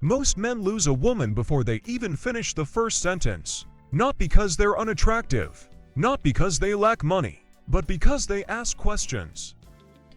Most men lose a woman before they even finish the first sentence. Not because they're unattractive, not because they lack money, but because they ask questions.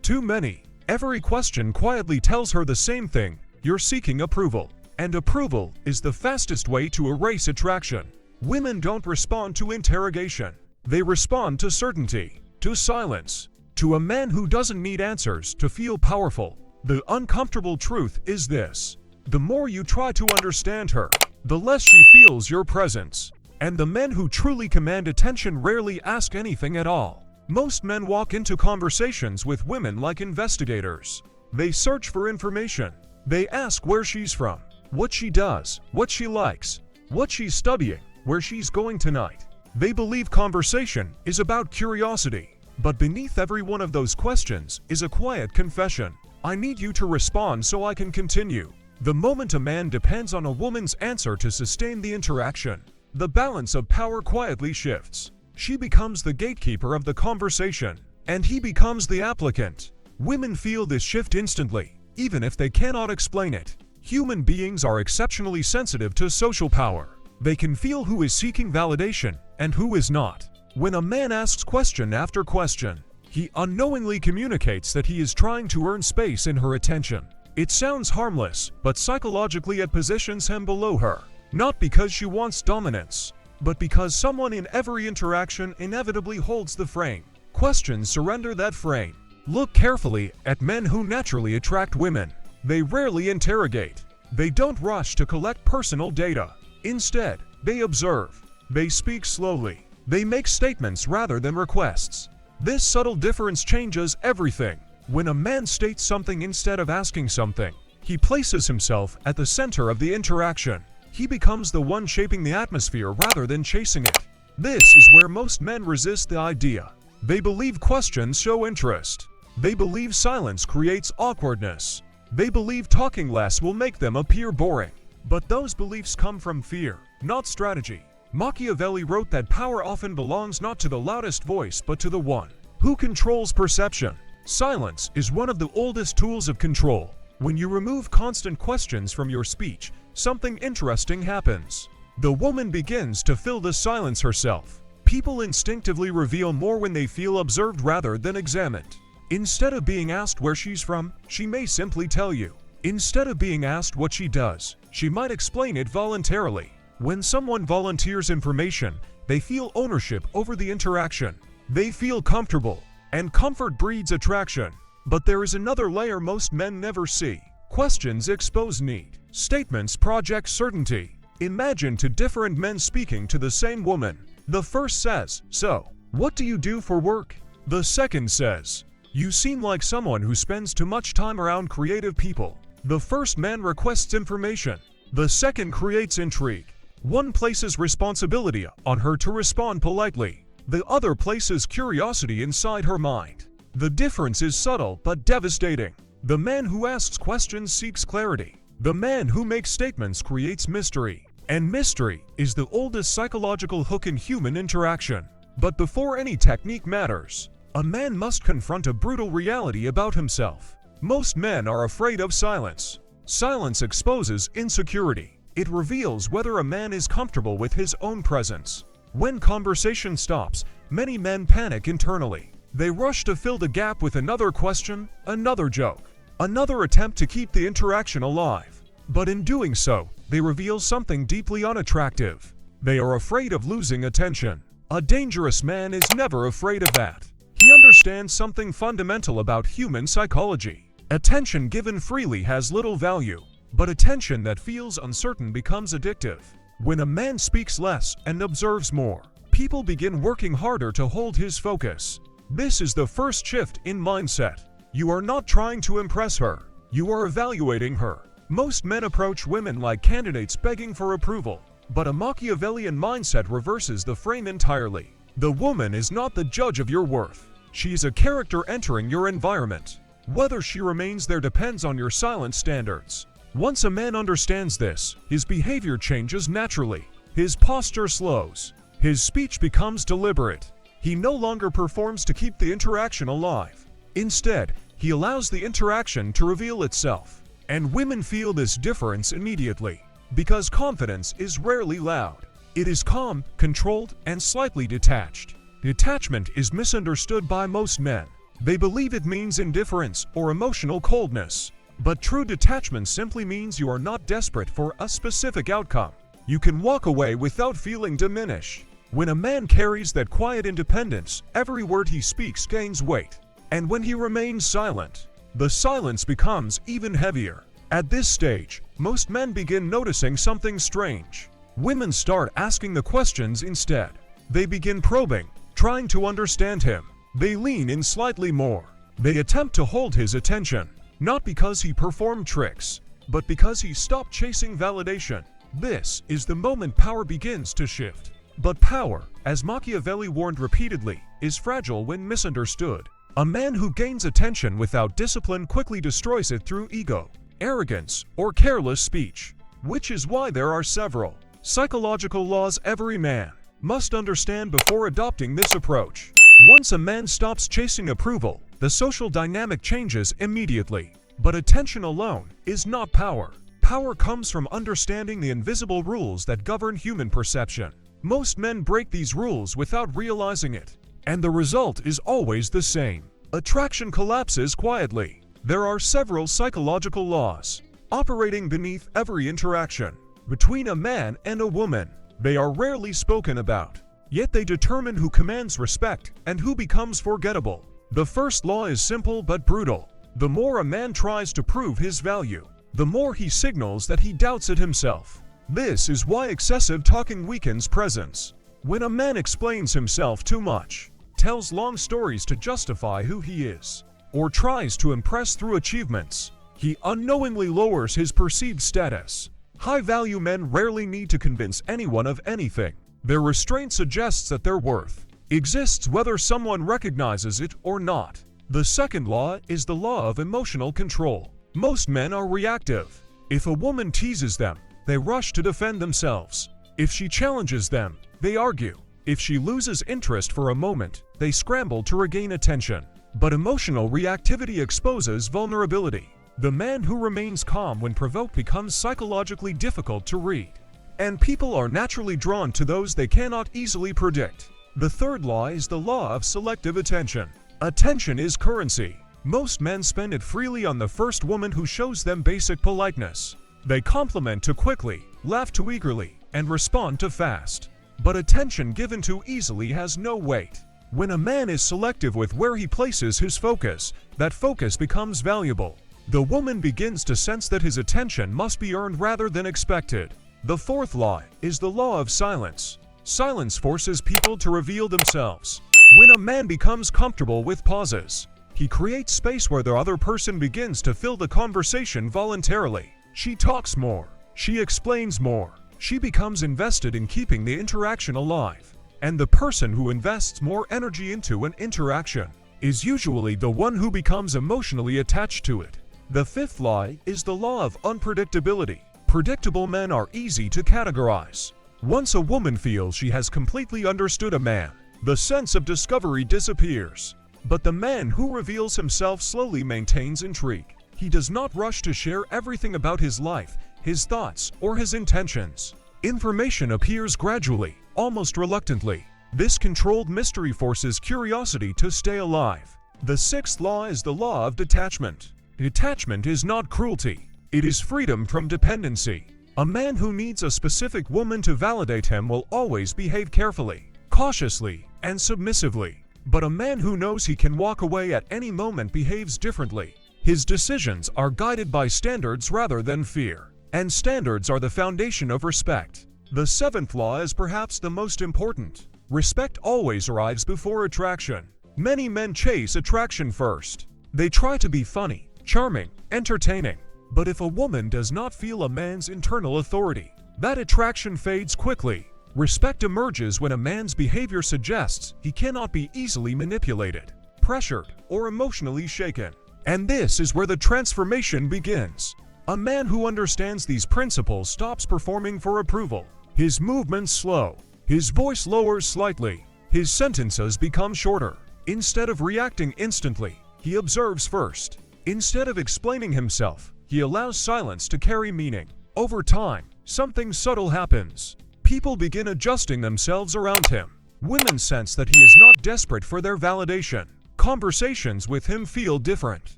Too many. Every question quietly tells her the same thing: you're seeking approval. And approval is the fastest way to erase attraction. Women don't respond to interrogation. They respond to certainty, to silence, to a man who doesn't need answers to feel powerful. The uncomfortable truth is this: the more you try to understand her, the less she feels your presence. And the men who truly command attention rarely ask anything at all. Most men walk into conversations with women like investigators. They search for information. They ask where she's from, what she does, what she likes, what she's studying, where she's going tonight. They believe conversation is about curiosity. But beneath every one of those questions is a quiet confession: I need you to respond so I can continue. The moment a man depends on a woman's answer to sustain the interaction, the balance of power quietly shifts. She becomes the gatekeeper of the conversation, and he becomes the applicant. Women feel this shift instantly, even if they cannot explain it. Human beings are exceptionally sensitive to social power. They can feel who is seeking validation and who is not. When a man asks question after question, he unknowingly communicates that he is trying to earn space in her attention. It sounds harmless, but psychologically it positions him below her. Not because she wants dominance, but because someone in every interaction inevitably holds the frame. Questions surrender that frame. Look carefully at men who naturally attract women. They rarely interrogate. They don't rush to collect personal data. Instead, they observe. They speak slowly. They make statements rather than requests. This subtle difference changes everything. When a man states something instead of asking something, he places himself at the center of the interaction. He becomes the one shaping the atmosphere rather than chasing it. This is where most men resist the idea. They believe questions show interest. They believe silence creates awkwardness. They believe talking less will make them appear boring. But those beliefs come from fear, not strategy. Machiavelli wrote that power often belongs not to the loudest voice but to the one who controls perception. Silence is one of the oldest tools of control. When you remove constant questions from your speech, something interesting happens. The woman begins to fill the silence herself. People instinctively reveal more when they feel observed rather than examined. Instead of being asked where she's from, she may simply tell you. Instead of being asked what she does, she might explain it voluntarily. When someone volunteers information, they feel ownership over the interaction. They feel comfortable, and comfort breeds attraction. But there is another layer most men never see. Questions expose need. Statements project certainty. Imagine two different men speaking to the same woman. The first says, "So, what do you do for work?" The second says, "You seem like someone who spends too much time around creative people." The first man requests information. The second creates intrigue. One places responsibility on her to respond politely. The other places curiosity inside her mind. The difference is subtle but devastating. The man who asks questions seeks clarity. The man who makes statements creates mystery. And mystery is the oldest psychological hook in human interaction. But before any technique matters, a man must confront a brutal reality about himself. Most men are afraid of silence. Silence exposes insecurity. It reveals whether a man is comfortable with his own presence. When conversation stops, many men panic internally. They rush to fill the gap with another question, another joke, another attempt to keep the interaction alive. But in doing so, they reveal something deeply unattractive. They are afraid of losing attention. A dangerous man is never afraid of that. He understands something fundamental about human psychology. Attention given freely has little value, but attention that feels uncertain becomes addictive. When a man speaks less and observes more, people begin working harder to hold his focus. This is the first shift in mindset. You are not trying to impress her. You are evaluating her. Most men approach women like candidates begging for approval, but a Machiavellian mindset reverses the frame entirely. The woman is not the judge of your worth. She is a character entering your environment. Whether she remains there depends on your silent standards. Once a man understands this, his behavior changes naturally. His posture slows. His speech becomes deliberate. He no longer performs to keep the interaction alive. Instead, he allows the interaction to reveal itself. And women feel this difference immediately, because confidence is rarely loud. It is calm, controlled, and slightly detached. Detachment is misunderstood by most men. They believe it means indifference or emotional coldness. But true detachment simply means you are not desperate for a specific outcome. You can walk away without feeling diminished. When a man carries that quiet independence, every word he speaks gains weight. And when he remains silent, the silence becomes even heavier. At this stage, most men begin noticing something strange. Women start asking the questions instead. They begin probing, trying to understand him. They lean in slightly more. They attempt to hold his attention, not because he performed tricks, but because he stopped chasing validation. This is the moment power begins to shift. But power, as Machiavelli warned repeatedly, is fragile when misunderstood. A man who gains attention without discipline quickly destroys it through ego, arrogance, or careless speech. Which is why there are several psychological laws every man must understand before adopting this approach. Once a man stops chasing approval, the social dynamic changes immediately. But attention alone is not power. Power comes from understanding the invisible rules that govern human perception. Most men break these rules without realizing it, and the result is always the same. Attraction collapses quietly. There are several psychological laws operating beneath every interaction between a man and a woman. They are rarely spoken about, yet they determine who commands respect and who becomes forgettable. The first law is simple but brutal. The more a man tries to prove his value, the more he signals that he doubts it himself. This is why excessive talking weakens presence. When a man explains himself too much, tells long stories to justify who he is, or tries to impress through achievements, he unknowingly lowers his perceived status. High-value men rarely need to convince anyone of anything. Their restraint suggests that their worth exists whether someone recognizes it or not. The second law is the law of emotional control. Most men are reactive. If a woman teases them, they rush to defend themselves. If she challenges them, they argue. If she loses interest for a moment, they scramble to regain attention. But emotional reactivity exposes vulnerability. The man who remains calm when provoked becomes psychologically difficult to read. And people are naturally drawn to those they cannot easily predict. The third law is the law of selective attention. Attention is currency. Most men spend it freely on the first woman who shows them basic politeness. They compliment too quickly, laugh too eagerly, and respond too fast. But attention given too easily has no weight. When a man is selective with where he places his focus, that focus becomes valuable. The woman begins to sense that his attention must be earned rather than expected. The fourth law is the law of silence. Silence forces people to reveal themselves. When a man becomes comfortable with pauses, he creates space where the other person begins to fill the conversation voluntarily. She talks more. She explains more. She becomes invested in keeping the interaction alive. And the person who invests more energy into an interaction is usually the one who becomes emotionally attached to it. The fifth law is the law of unpredictability. Predictable men are easy to categorize. Once a woman feels she has completely understood a man, the sense of discovery disappears. But the man who reveals himself slowly maintains intrigue. He does not rush to share everything about his life, his thoughts, or his intentions. Information appears gradually, almost reluctantly. This controlled mystery forces curiosity to stay alive. The sixth law is the law of detachment. Detachment is not cruelty. It is freedom from dependency. A man who needs a specific woman to validate him will always behave carefully, cautiously, and submissively. But a man who knows he can walk away at any moment behaves differently. His decisions are guided by standards rather than fear. And standards are the foundation of respect. The seventh law is perhaps the most important. Respect always arrives before attraction. Many men chase attraction first. They try to be funny, charming, entertaining. But if a woman does not feel a man's internal authority, that attraction fades quickly. Respect emerges when a man's behavior suggests he cannot be easily manipulated, pressured, or emotionally shaken. And this is where the transformation begins. A man who understands these principles stops performing for approval. His movements slow. His voice lowers slightly. His sentences become shorter. Instead of reacting instantly, he observes first. Instead of explaining himself, He allows silence to carry meaning. Over time, something subtle happens. People begin adjusting themselves around him. Women sense that he is not desperate for their validation. Conversations with him feel different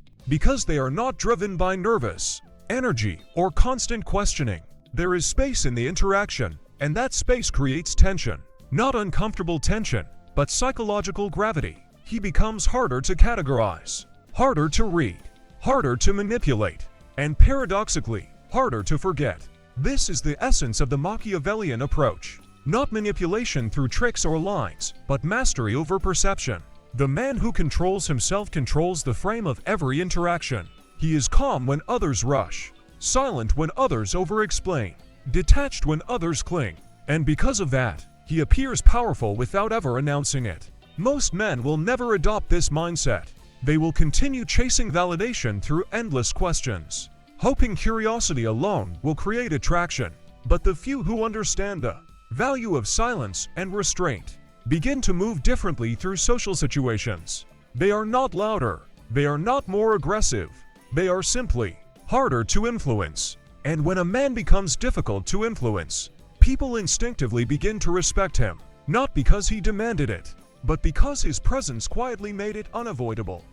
because they are not driven by nervous energy or constant questioning. There is space in the interaction, and that space creates tension. Not uncomfortable tension, but psychological gravity. He becomes harder to categorize, harder to read, harder to manipulate, and paradoxically, harder to forget. This is the essence of the Machiavellian approach. Not manipulation through tricks or lines, but mastery over perception. The man who controls himself controls the frame of every interaction. He is calm when others rush, silent when others over-explain, detached when others cling. And because of that, he appears powerful without ever announcing it. Most men will never adopt this mindset. They will continue chasing validation through endless questions, hoping curiosity alone will create attraction. But the few who understand the value of silence and restraint begin to move differently through social situations. They are not louder, they are not more aggressive, they are simply harder to influence. And when a man becomes difficult to influence, people instinctively begin to respect him, not because he demanded it, but because his presence quietly made it unavoidable.